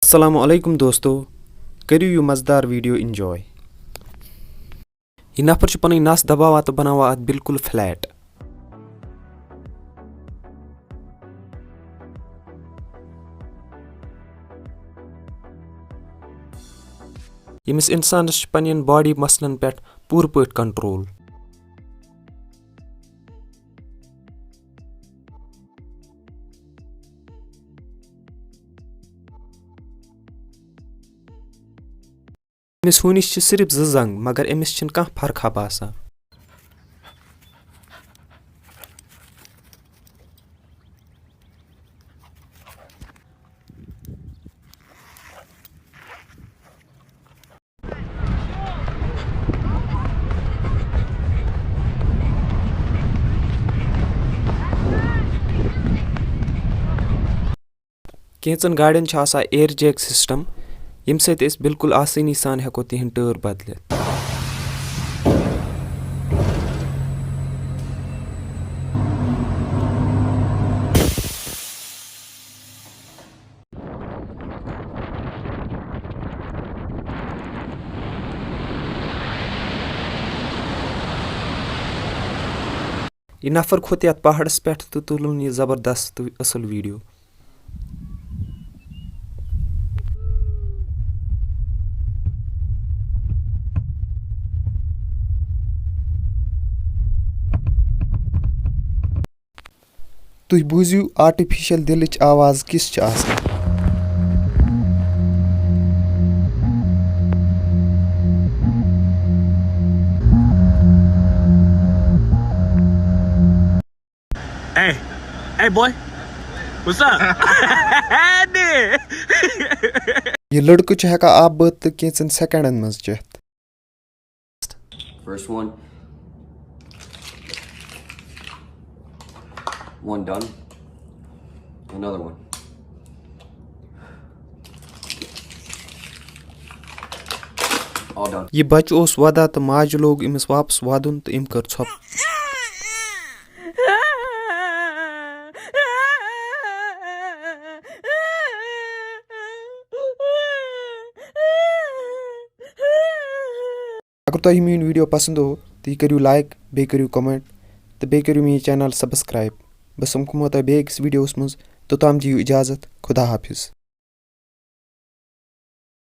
अस्सलामुअलैकुम दोस्तों, करियो यह मज़ेदार वीडियो इंजॉय। यह नफर पन नस दबावा तो बनावा अत बिल्कुल फ्लैट। यमिस इंसानस पन्न बॉडी मसलन पे पूर पट कंट्रोल। अमिस हूनिस सिर्फ जंग मगर अमिस कह फर्क बसान। कैंचन गाड़ियन एयर जैक सिस्टम यम सत बिल्कुल आसानी सान हेको तिहन टायर बदलित। यह नफर खोत यथ पहाड़स पे तो तुलन यह जबरदस्त असल वीडियो। तुह बूझियो आर्टिफिशियल दिलच आवाज किस च आसान। Hey boy, what's up? यह लड़क हेका आब बत तो कैंचन सेकंडन मज चेत। First one done, another one. All done. यह बच ओस वदा तो माज लोग इमिस वापस वादुन तो इम कर छप। अगर तुम मेन वीडियो पसंद हो तो यह करियो लाइक बे करियो कमेंट तो बे करियो मेन चैनल सब्सक्राइब। बस समखुमो तुम बेकिस वीडियोस मज तोताम दियो इजाजत। खुदा हाफिज।